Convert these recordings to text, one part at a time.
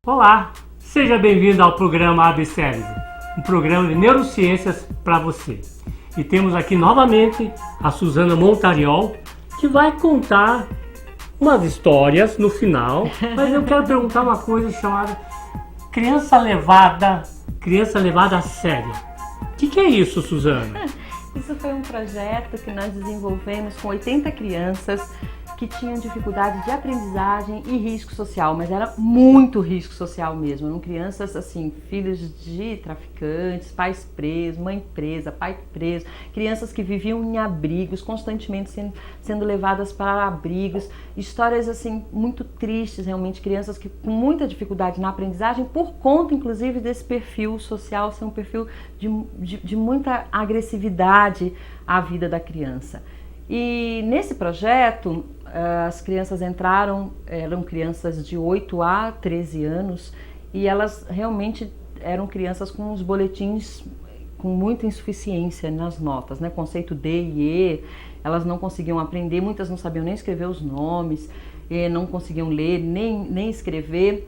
Olá, seja bem-vindo ao programa AB Cérebro, um programa de neurociências para você. E temos aqui novamente a Suzana Montariol, que vai contar umas histórias no final, mas eu quero perguntar uma coisa chamada criança levada a sério. O que é isso, Suzana? Isso foi um projeto que nós desenvolvemos com 80 crianças que tinham dificuldade de aprendizagem e risco social, mas era muito risco social mesmo. Eram crianças assim, filhos de traficantes, pais presos, mãe presa, pai preso, crianças que viviam em abrigos, constantemente sendo levadas para abrigos, histórias assim muito tristes realmente, crianças que com muita dificuldade na aprendizagem por conta inclusive desse perfil social ser um perfil de muita agressividade à vida da criança. E nesse projeto as crianças entraram, eram crianças de 8 a 13 anos e elas realmente eram crianças com os boletins com muita insuficiência nas notas, né? Conceito D e E, elas não conseguiam aprender, muitas não sabiam nem escrever os nomes, não conseguiam ler nem escrever.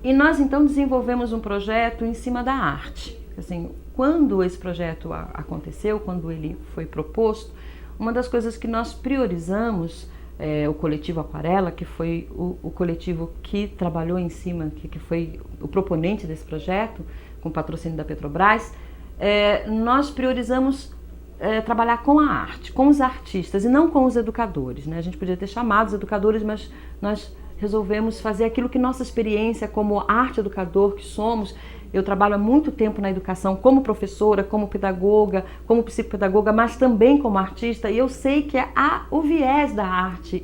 E nós então desenvolvemos um projeto em cima da arte. Assim, quando esse projeto aconteceu, quando ele foi proposto, uma das coisas que nós priorizamos, o coletivo Aquarela, que foi o coletivo que trabalhou em cima, que foi o proponente desse projeto, com patrocínio da Petrobras, nós priorizamos trabalhar com a arte, com os artistas e não com os educadores, né? A gente podia ter chamado os educadores, mas nós resolvemos fazer aquilo que nossa experiência como arte educador que somos. Eu trabalho há muito tempo na educação como professora, como pedagoga, como psicopedagoga, mas também como artista, e eu sei que o viés da arte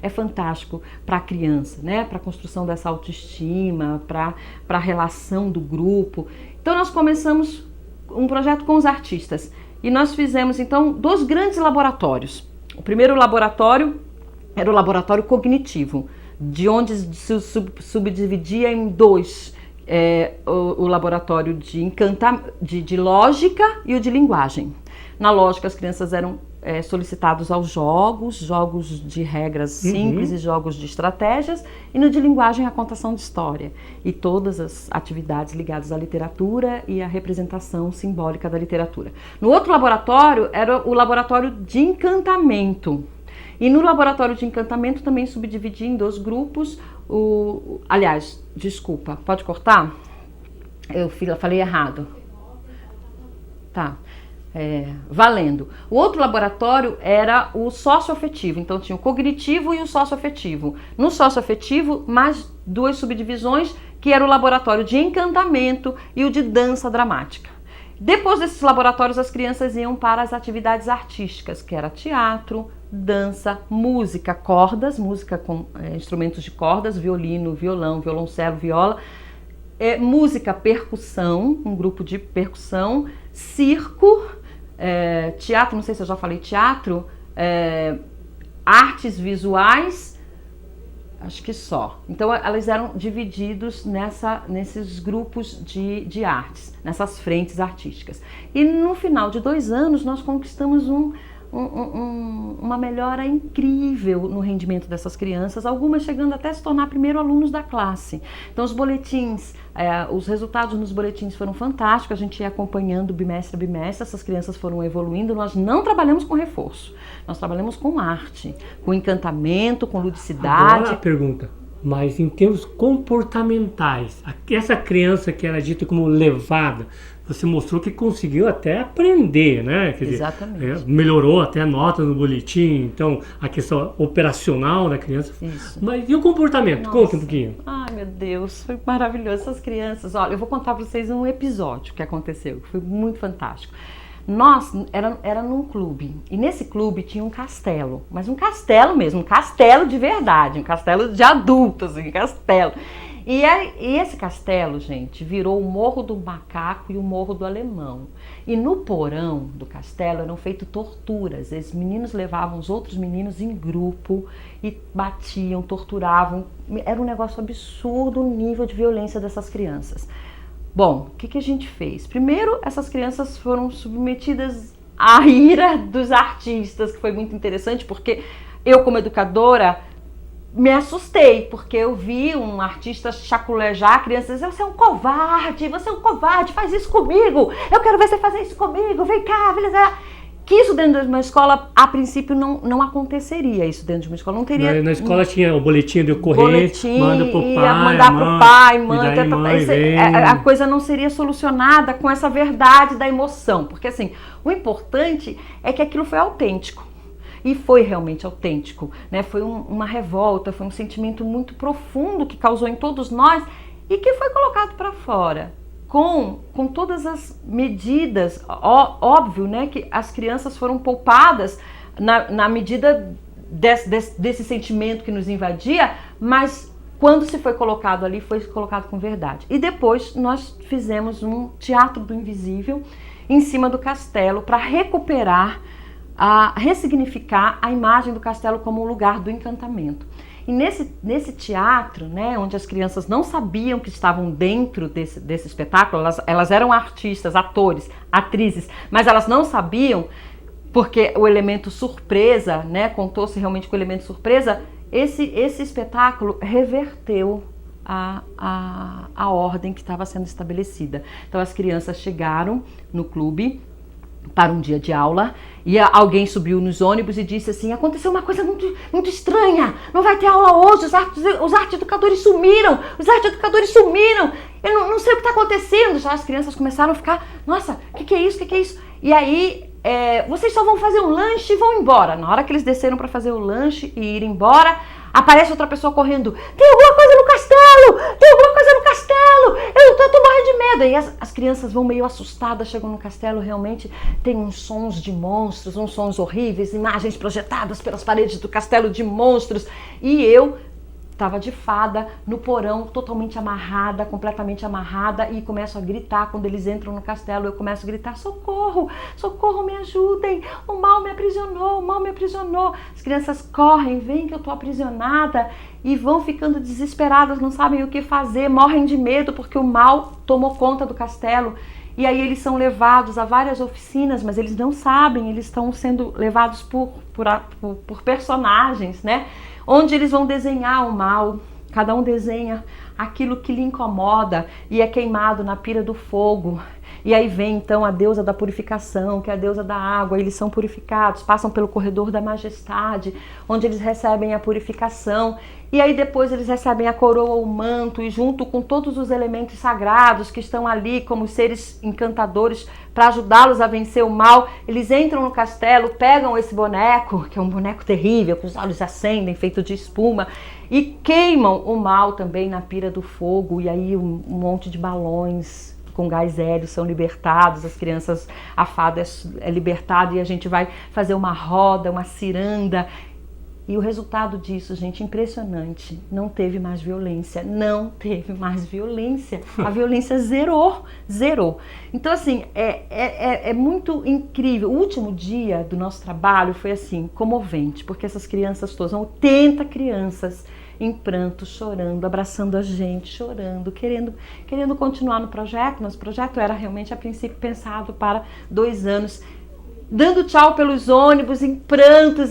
é fantástico para a criança, né? Para a construção dessa autoestima, para a relação do grupo. Então nós começamos um projeto com os artistas e nós fizemos então 2 grandes laboratórios. O primeiro laboratório era o laboratório cognitivo, de onde se subdividia em 2. O laboratório de lógica e o de linguagem. Na lógica, as crianças eram solicitados aos jogos de regras simples e jogos de estratégias, e no de linguagem, a contação de história e todas as atividades ligadas à literatura e à representação simbólica da literatura. No outro laboratório, era o laboratório de encantamento. E no laboratório de encantamento também subdividia em 2 grupos. Aliás, desculpa, pode cortar? Eu falei errado. Tá, valendo. O outro laboratório era o socioafetivo, então tinha o cognitivo e o socioafetivo. No socioafetivo, mais 2 subdivisões, que era o laboratório de encantamento e o de dança dramática. Depois desses laboratórios, as crianças iam para as atividades artísticas, que era teatro, dança, música, cordas, música com instrumentos de cordas, violino, violão, violoncelo, viola, música, percussão, um grupo de percussão, circo, teatro, não sei se eu já falei teatro, artes visuais, acho que só. Então elas eram divididos nesses grupos de artes, nessas frentes artísticas. E no final de 2 anos nós conquistamos uma melhora incrível no rendimento dessas crianças, algumas chegando até a se tornar primeiro alunos da classe. Então os boletins, os resultados nos boletins foram fantásticos, a gente ia acompanhando bimestre a bimestre, essas crianças foram evoluindo. Nós não trabalhamos com reforço, nós trabalhamos com arte, com encantamento, com ludicidade. Agora a pergunta, mas em termos comportamentais, essa criança que era dita como levada, você mostrou que conseguiu até aprender, né? Quer dizer, exatamente. Melhorou até a nota no boletim, então a questão operacional da criança. Isso. Mas e o comportamento? Nossa. Conta um pouquinho. Ai, meu Deus, foi maravilhoso. Essas crianças, olha, eu vou contar para vocês um episódio que aconteceu, que foi muito fantástico. Nós, era num clube, e nesse clube tinha um castelo, mas um castelo mesmo, um castelo de verdade, um castelo de adultos, um castelo. E esse castelo, gente, virou o Morro do Macaco e o Morro do Alemão. E no porão do castelo eram feitas torturas. Esses meninos levavam os outros meninos em grupo e batiam, torturavam. Era um negócio absurdo o nível de violência dessas crianças. Bom, o que a gente fez? Primeiro, essas crianças foram submetidas à ira dos artistas, que foi muito interessante, porque eu, como educadora, me assustei, porque eu vi um artista chaculejar a criança e dizer, você é um covarde, faz isso comigo, eu quero ver você fazer isso comigo, vem cá, beleza. Que isso dentro de uma escola, a princípio, não aconteceria isso dentro de uma escola. Não teria. Na escola tinha o boletim de ocorrência, manda pro pai, mandar pro pai, mãe, a coisa não seria solucionada com essa verdade da emoção. Porque assim, o importante é que aquilo foi autêntico. E foi realmente autêntico, né? Foi uma revolta, foi um sentimento muito profundo que causou em todos nós e que foi colocado para fora. Com todas as medidas, óbvio, né, que as crianças foram poupadas na medida desse sentimento que nos invadia, mas quando se foi colocado ali, foi colocado com verdade. E depois nós fizemos um teatro do invisível em cima do castelo para recuperar, ressignificar a imagem do castelo como um lugar do encantamento. E nesse teatro, né, onde as crianças não sabiam que estavam dentro desse espetáculo, elas eram artistas, atores, atrizes, mas elas não sabiam, porque o elemento surpresa, né, contou-se realmente com o elemento surpresa, esse espetáculo reverteu a ordem que estava sendo estabelecida. Então as crianças chegaram no clube para um dia de aula e alguém subiu nos ônibus e disse assim, aconteceu uma coisa muito, muito estranha, não vai ter aula hoje, os arte-educadores sumiram, eu não sei o que está acontecendo. Já as crianças começaram a ficar, nossa, o que é isso? E aí, vocês só vão fazer um lanche e vão embora. Na hora que eles desceram para fazer o lanche e ir embora, aparece outra pessoa correndo, tem alguma coisa no castelo, eu tô morrendo de medo. E as crianças vão meio assustadas, chegam no castelo, realmente tem uns sons de monstros, uns sons horríveis, imagens projetadas pelas paredes do castelo de monstros. E eu estava de fada no porão, totalmente amarrada, completamente amarrada, e começo a gritar. Quando eles entram no castelo, eu começo a gritar, socorro, me ajudem, o mal me aprisionou. As crianças correm, veem que eu estou aprisionada e vão ficando desesperadas, não sabem o que fazer, morrem de medo porque o mal tomou conta do castelo. E aí eles são levados a várias oficinas, mas eles não sabem, eles estão sendo levados por personagens, né? Onde eles vão desenhar o mal, cada um desenha aquilo que lhe incomoda e é queimado na pira do fogo. E aí vem então a deusa da purificação, que é a deusa da água, eles são purificados, passam pelo corredor da majestade, onde eles recebem a purificação. E aí depois eles recebem a coroa, o manto, e junto com todos os elementos sagrados que estão ali como seres encantadores para ajudá-los a vencer o mal, eles entram no castelo, pegam esse boneco, que é um boneco terrível, com os olhos acendem, feito de espuma, e queimam o mal também na pira do fogo. E aí um monte de balões com gás hélio são libertados, as crianças, a fada é libertada e a gente vai fazer uma roda, uma ciranda. E o resultado disso, gente, impressionante. Não teve mais violência. A violência zerou. Então, assim, é muito incrível. O último dia do nosso trabalho foi, assim, comovente, porque essas crianças todas, são 80 crianças em pranto, chorando, abraçando a gente, chorando, querendo continuar no projeto. Mas o projeto era realmente, a princípio, pensado para 2 anos. Dando tchau pelos ônibus, em prantos,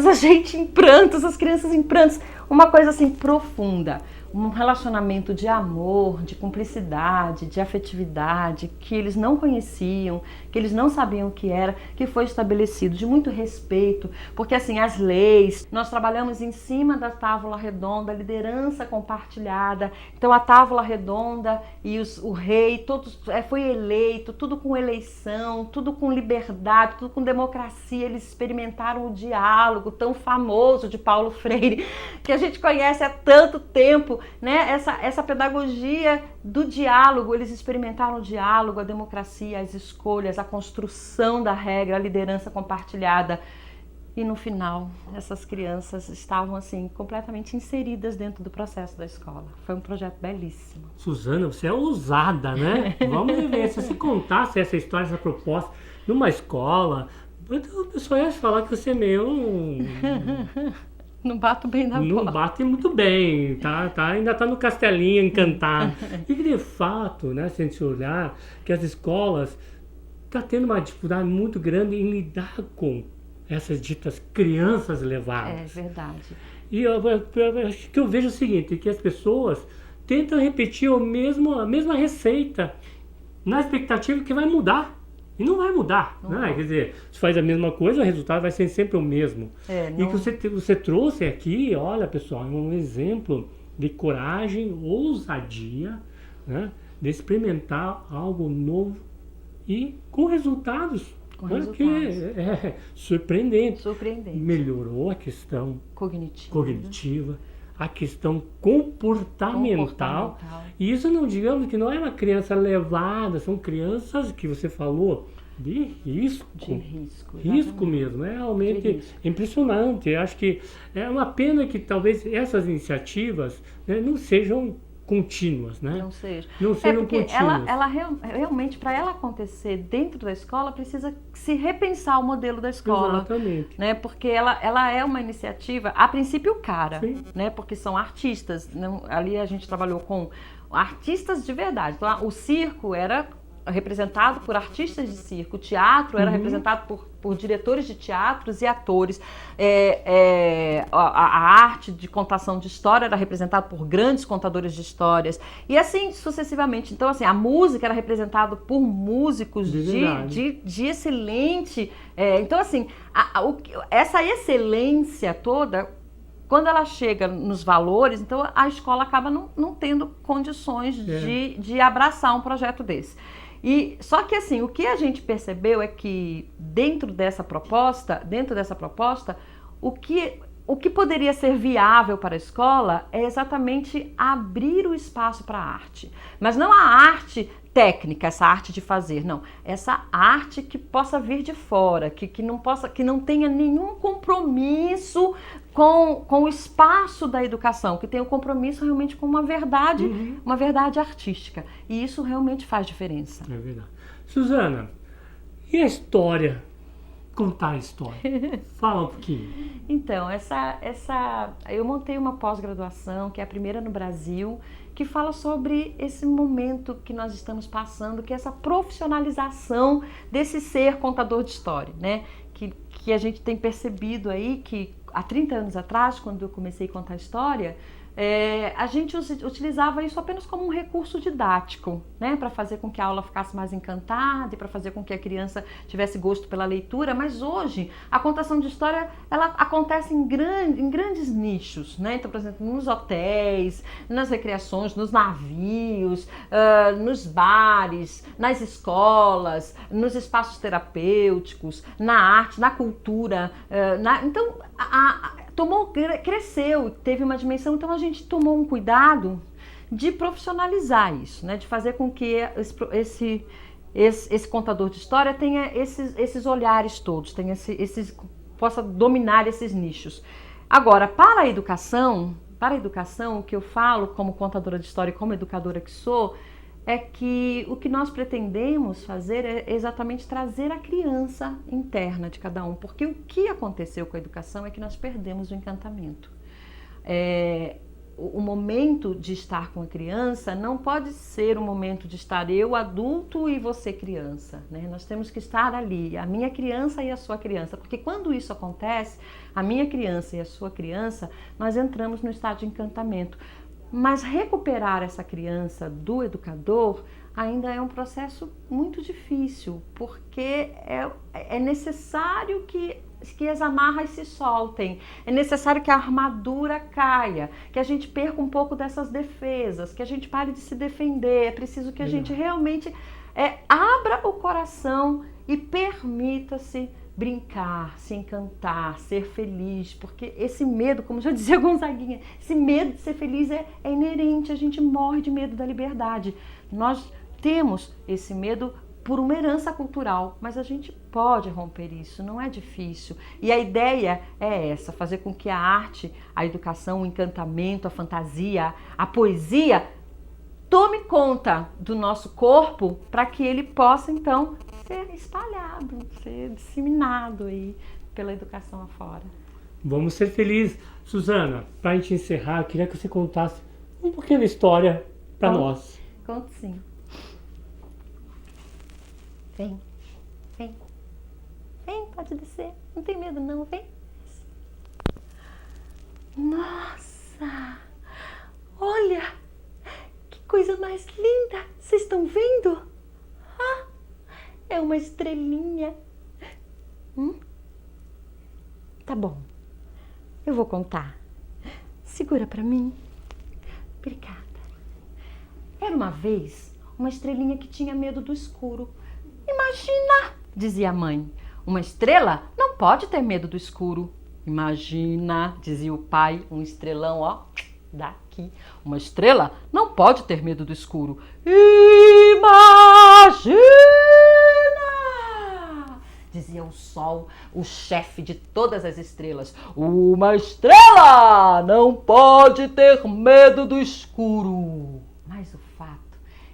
a gente em prantos, as crianças em prantos. Uma coisa assim profunda, um relacionamento de amor, de cumplicidade, de afetividade, que eles não conheciam, que eles não sabiam o que era, que foi estabelecido, de muito respeito, porque assim, as leis, nós trabalhamos em cima da tábua redonda, liderança compartilhada. Então a tábua redonda e o rei, todos foi eleito, tudo com eleição, tudo com liberdade, tudo com democracia. Eles experimentaram o diálogo tão famoso de Paulo Freire, que a gente conhece há tanto tempo, né? Essa pedagogia do diálogo. Eles experimentaram o diálogo, a democracia, as escolhas, a construção da regra, a liderança compartilhada. E no final, essas crianças estavam assim completamente inseridas dentro do processo da escola. Foi um projeto belíssimo. Suzana, você é ousada, né? Vamos ver, se você contasse essa história, essa proposta numa escola, a pessoa ia falar que você é meio... Não bato bem na bola. Não bate muito bem, ainda tá no castelinho encantado. E de fato, né, se a gente olhar que as escolas estão tendo uma dificuldade muito grande em lidar com essas ditas crianças levadas. É verdade. E eu acho que eu vejo o seguinte, que as pessoas tentam repetir a mesma receita na expectativa que vai mudar. E não vai mudar, Não né? vai. Quer dizer, se faz a mesma coisa, o resultado vai ser sempre o mesmo. E Não... que você trouxe aqui, olha pessoal, é um exemplo de coragem, ousadia, né? De experimentar algo novo e com resultados. Com né? resultados. Que é surpreendente. Surpreendente. Melhorou a questão cognitiva, a questão comportamental. E isso não digamos que não é uma criança levada, são crianças que você falou de risco. De risco. Risco mesmo, é realmente impressionante. Eu acho que é uma pena que talvez essas iniciativas, né, não sejam contínuas, né? Não seja. Não sejam porque contínuas. ela realmente, para ela acontecer dentro da escola, precisa se repensar o modelo da escola. Exatamente. Né? Porque ela é uma iniciativa, a princípio, cara, Sim. né? Porque são artistas. Não, ali a gente trabalhou com artistas de verdade. Então, o circo era representado por artistas de circo, o teatro era representado por diretores de teatros e atores, a arte de contação de história era representada por grandes contadores de histórias, e assim sucessivamente. Então, assim, a música era representada por músicos de excelente... então, assim, essa excelência toda... Quando ela chega nos valores, então a escola acaba não tendo condições de abraçar um projeto desse. E só que assim, o que a gente percebeu é que dentro dessa proposta, o que poderia ser viável para a escola é exatamente abrir o espaço para a arte. Mas não a arte técnica, essa arte de fazer, não. Essa arte que possa vir de fora, que não tenha nenhum compromisso com o espaço da educação, que tenha um compromisso realmente com uma verdade artística. E isso realmente faz diferença. É verdade. Suzana, e a história? Contar a história. Fala um pouquinho. Então, eu montei uma pós-graduação, que é a primeira no Brasil, que fala sobre esse momento que nós estamos passando, que é essa profissionalização desse ser contador de história, né? Que a gente tem percebido aí que há 30 anos atrás, quando eu comecei a contar a história, a gente utilizava isso apenas como um recurso didático, né, para fazer com que a aula ficasse mais encantada e para fazer com que a criança tivesse gosto pela leitura. Mas hoje a contação de história ela acontece em grandes nichos, né? Então, por exemplo, nos hotéis, nas recreações, nos navios, nos bares, nas escolas, nos espaços terapêuticos, na arte, na cultura. Então, cresceu, teve uma dimensão, então a gente tomou um cuidado de profissionalizar isso, né? De fazer com que esse contador de história tenha esses olhares todos, possa dominar esses nichos. Agora, para a educação, o que eu falo como contadora de história e como educadora que sou, é que o que nós pretendemos fazer é exatamente trazer a criança interna de cada um, porque o que aconteceu com a educação é que nós perdemos o encantamento. O momento de estar com a criança não pode ser o momento de estar eu adulto e você criança, né? Nós temos que estar ali, a minha criança e a sua criança, porque quando isso acontece, a minha criança e a sua criança, nós entramos no estado de encantamento. Mas recuperar essa criança do educador ainda é um processo muito difícil, porque é necessário que as amarras se soltem, é necessário que a armadura caia, que a gente perca um pouco dessas defesas, que a gente pare de se defender. É preciso que a gente realmente abra o coração e permita-se brincar, se encantar, ser feliz, porque esse medo, como já dizia Gonzaguinha, esse medo de ser feliz é inerente, a gente morre de medo da liberdade. Nós temos esse medo por uma herança cultural, mas a gente pode romper isso, não é difícil. E a ideia é essa, fazer com que a arte, a educação, o encantamento, a fantasia, a poesia tome conta do nosso corpo para que ele possa, então, ser espalhado, ser disseminado aí pela educação afora. Vamos ser felizes. Suzana, para a gente encerrar, eu queria que você contasse uma pequena história para nós. Conto sim. Vem, pode descer, não tem medo não, vem. Nossa! Olha! Que coisa mais linda! Vocês estão vendo? Ah, é uma estrelinha. Tá bom. Eu vou contar. Segura pra mim. Obrigada. Era uma vez uma estrelinha que tinha medo do escuro. Imagina, dizia a mãe. Uma estrela não pode ter medo do escuro. Imagina, dizia o pai, um estrelão, ó, daqui. Uma estrela não pode ter medo do escuro. Imagina, dizia o sol, o chefe de todas as estrelas. Uma estrela não pode ter medo do escuro. Mas o fato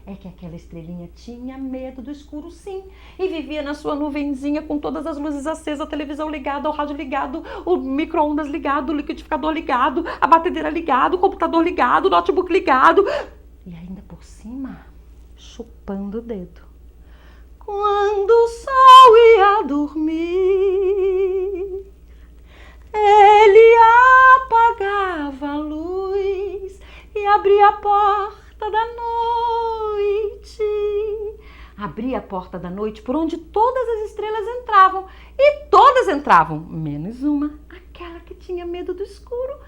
é que aquela estrelinha tinha medo do escuro, sim, e vivia na sua nuvenzinha com todas as luzes acesas, a televisão ligada, o rádio ligado, o micro-ondas ligado, o liquidificador ligado, a batedeira ligado, o computador ligado, o notebook ligado e ainda por cima chupando o dedo. Quando o sol ia dormir, ele apagava a luz e abria a porta da noite. Abria a porta da noite por onde todas as estrelas entravam. E todas entravam, menos uma, aquela que tinha medo do escuro.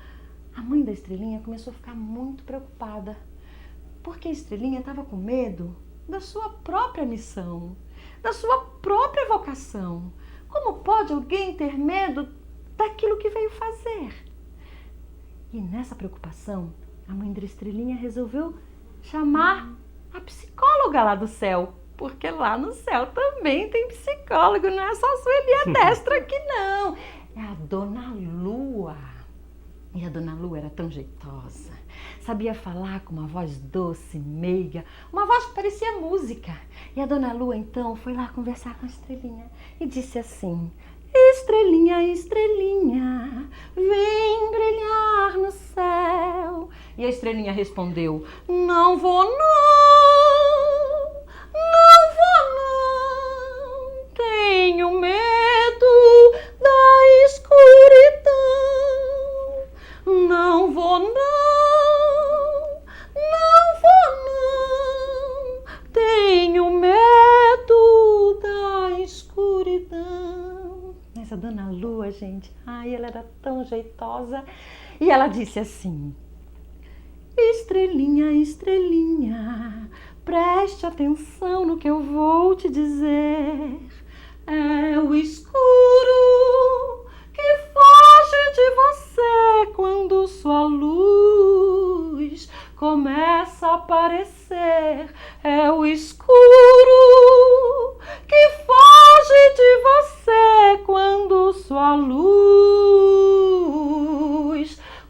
A mãe da estrelinha começou a ficar muito preocupada, porque a estrelinha estava com medo da sua própria missão, da sua própria vocação. Como pode alguém ter medo daquilo que veio fazer? E nessa preocupação, a mãe da estrelinha resolveu chamar a psicóloga lá do céu, porque lá no céu também tem psicólogo, não é só a Sueli a destra aqui não, é a Dona Lua. E a Dona Lua era tão jeitosa, sabia falar com uma voz doce, meiga, uma voz que parecia música. E a Dona Lua então foi lá conversar com a estrelinha e disse assim: estrelinha, estrelinha, vem brilhar no céu. E a estrelinha respondeu: não vou não, não vou não, tenho medo da escuridão. Não vou não, não vou não, tenho medo da escuridão. Mas a Dona Lua, gente, ai, ela era tão jeitosa. E ela disse assim: estrelinha, estrelinha, preste atenção no que eu vou te dizer. É o escuro que foge de você quando sua luz começa a aparecer. É o escuro que foge de você quando sua luz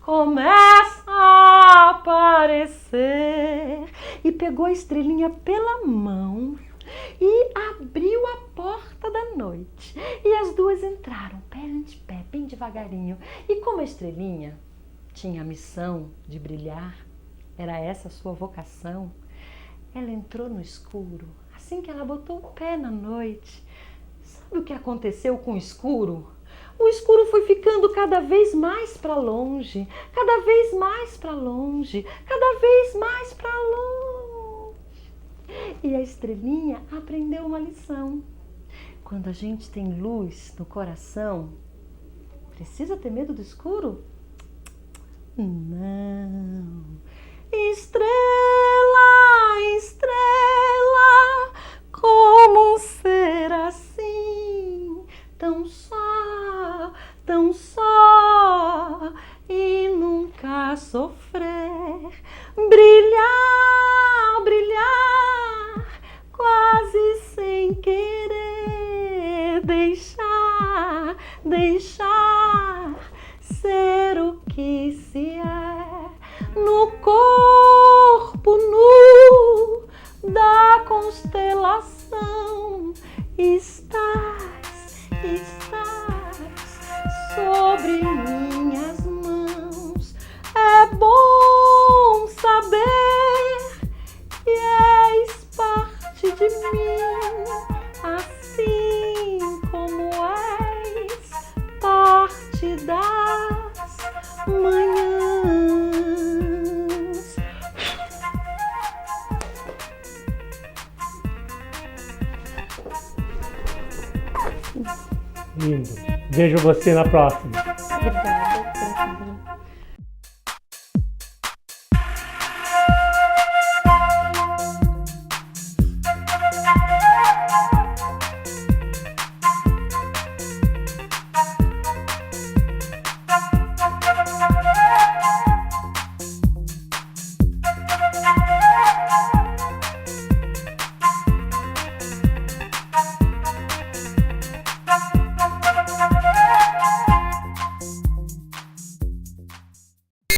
começa a aparecer. E pegou a estrelinha pela mão e abriu a porta da noite. E as duas entraram, pé ante pé, bem devagarinho. E como a estrelinha tinha a missão de brilhar, era essa a sua vocação, ela entrou no escuro. Assim que ela botou o pé na noite, sabe o que aconteceu com o escuro? O escuro foi ficando cada vez mais para longe, cada vez mais para longe, cada vez mais para longe. E a estrelinha aprendeu uma lição. Quando a gente tem luz no coração, precisa ter medo do escuro? Não. Estrela, estrela, como um ser assim, tão só e nunca sofrer, brilhar, brilhar, quase sem querer, deixar ser o que se é, no corpo nu da constelação estás sobre minhas mãos. É bom saber que és parte de mim, assim como és parte das manhãs. Lindo. Vejo você na próxima. Obrigada.